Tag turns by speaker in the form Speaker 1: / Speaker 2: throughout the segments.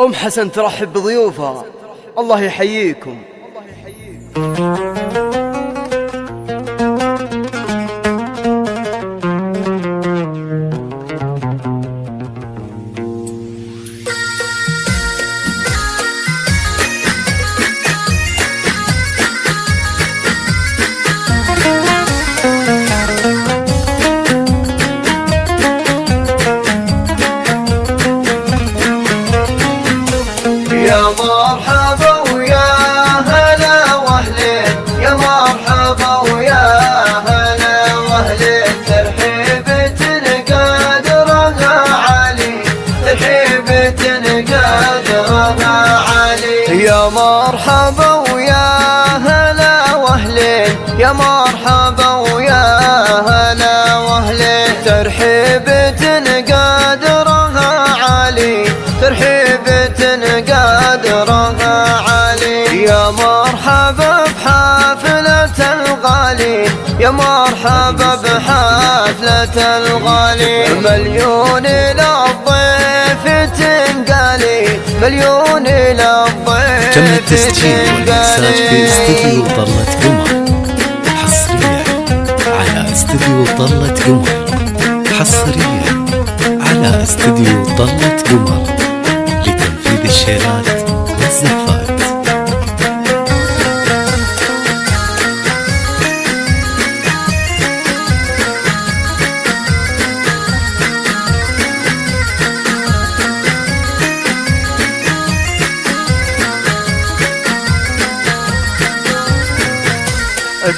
Speaker 1: أم حسن ترحب بضيوفها. الله يحييكم.
Speaker 2: يا مرحبا ويا هلا واهلين، يا مرحبا ويا هلا واهلين، ترحيبة قادرها علي، ترحيبة قادرها علي. يا مرحبا ويا هلا واهلين، يا مرحبا ويا هلا واهلين، ترحيبة قادرها علي، ترحيبة قادرها علي. يا مرحبا بحافلة الغالين، يا مرحبا بحافلة الغالين، مليون للضيف تنقالي، مليون للضيف.
Speaker 3: تم التسجيل والإنتاج في استديو ضلة قمر حصريا على استديو ضلة قمر، حصريا على استديو ضلة قمر لتنفيذ الشيرات والزفات.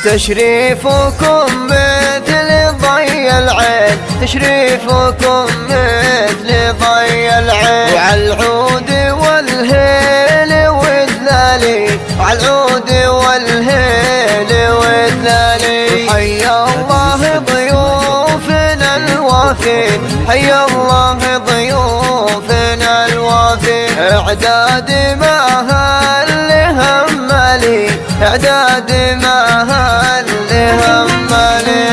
Speaker 2: تشريفكم مثل ضي العين، تشريفكم مثل ضي العين، وعلى العود والهيل والذلالي، وعلى العود والهيل والذلالي. حيا الله ضيوفنا الوافين، حيا الله ضيوفنا الوافين، اعداد ما هل همالي، اعداد ما هل همالي.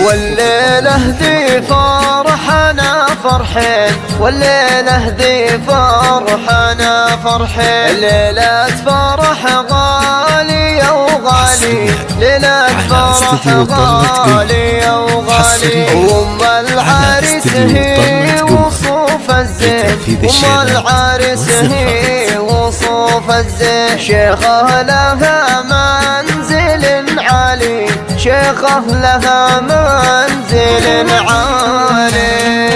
Speaker 2: والليلة ذي فرحنا فرحين، والليلة ذي فرحنا فرحين، ليلة فرح غالية وغالي، ليلة فرح غالية وغالي. وأم العريس هي وصوف الزين، أم العريس هي وصوف الزين، شيخة لها منزل عالي، شيخة لها منزل عالي.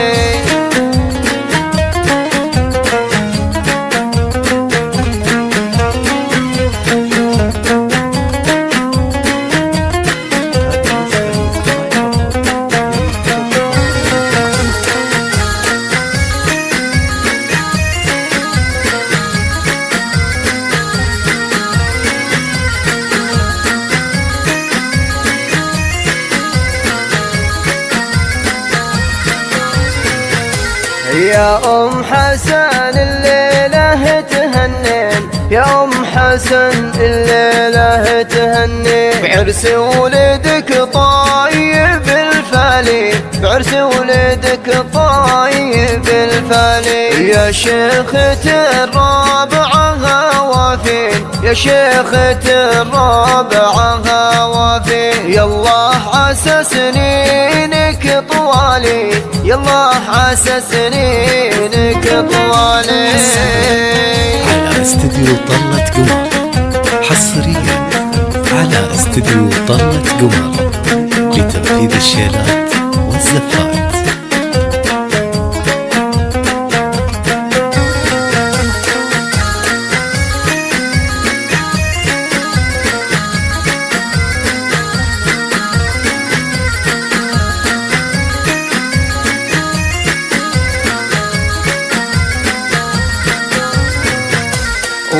Speaker 2: يا أم حسن الليلة تهنين، يا أم حسن الليلة تهنين، بعرس ولدك طيب الفالي، بعرس ولدك طيب الفالي. يا شيخة الرابعة وافين، يا شيخة الرابعة وافين، يالله عسى سنينك طوالي، يالله عسى سنينك طوالي.
Speaker 3: على استديو ضلة قمر حصريا على استديو ضلة قمر لتنفيذ الشيرات والزفات.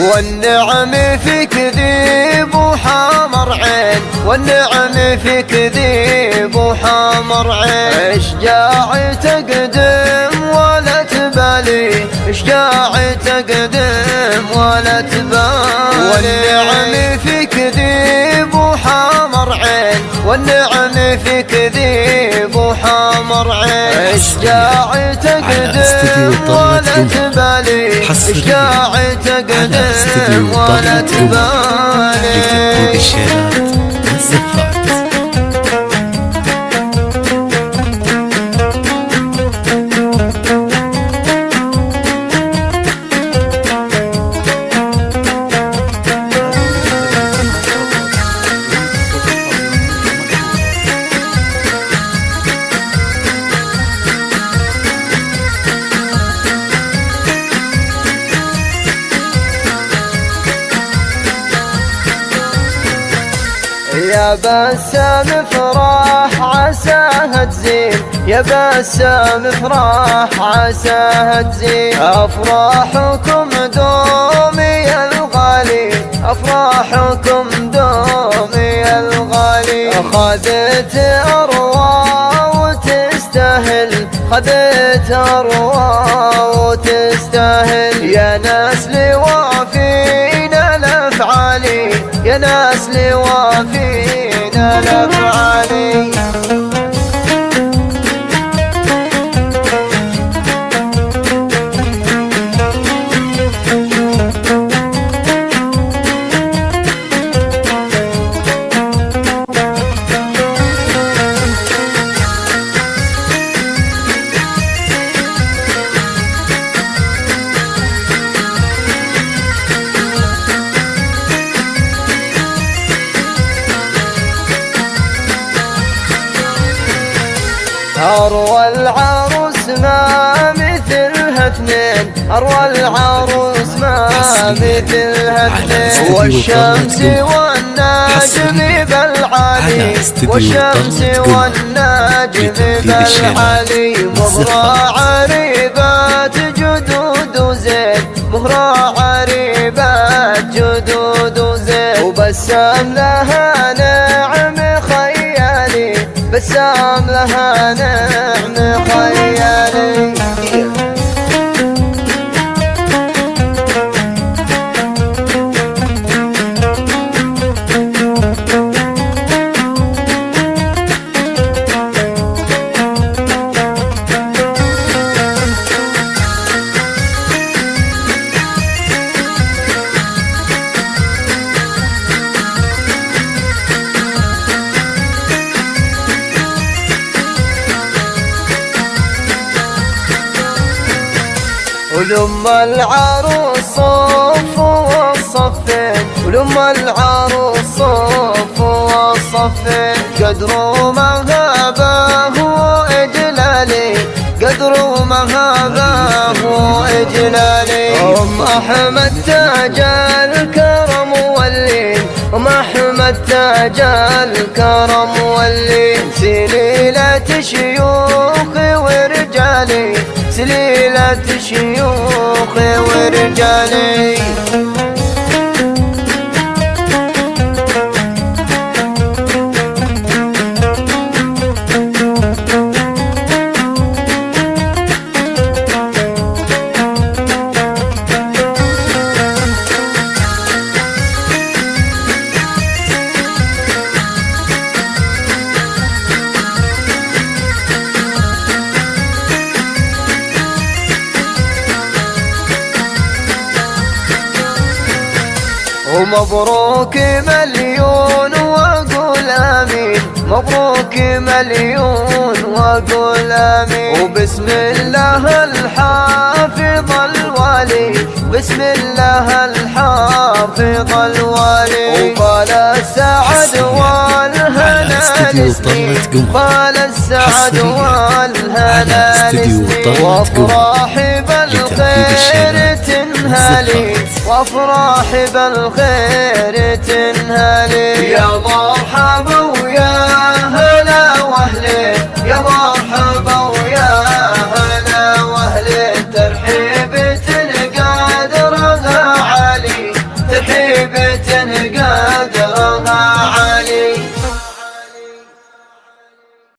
Speaker 2: والنعم فيك ذيب وحمر عين، والنعم فيك ذيب وحمر عين. اشجاع تقدم ولا تبالي، اشجاع تقدم ولا تبالي. والنعم فيك ذيب وحمر عين، والنعم فيك ذيب وحمر عين. اشجاع تقدم ولا تبالي، اشجاع تقدم ولا تبالي.
Speaker 3: لتنفيذ الشيلات والزفات.
Speaker 2: يا بسام افرح عساها تزين، يا بسام افرح عساها تزين. افراحكم دومي الغالي، افراحكم دومي الغالي. اخذت اروى وتستاهل، خذت اروى وتستاهل. يا ناس لوافينا الافعالي، يا ناس لوافينا الافعالي. أروى العروس ما مثلها اثنين، أروى العروس ما مثلها اثنين. والشمس والنجم بالعالي، والشمس والنجم بالعالي. مهرة عريبات جدود وزين، مهرة عريبات جدود وزين. وبسام لها نعم خيالي، بسام لها نعم خيالي. ولم العروس صف والصفين، ولم العروس صف والصفين. قدروا مهابه وإجلالي، قدروا مهابه وإجلالي. أم أحمد تاج الكرم واللين، أم أحمد تاج الكرم واللين. سليلة شيوخي ورجالي، سليلة شيوخي ورجالي. ومبروك مليون واقول امين، مبروك مليون واقول امين. وبسم الله الحافظ الوالي، بسم الله الحافظ الوالي. وقال السعد والهنا لسنين، قال السعد والهنا لسنين. وافراح بالخير تنهالي، وافراح بالخير تنهالي. يا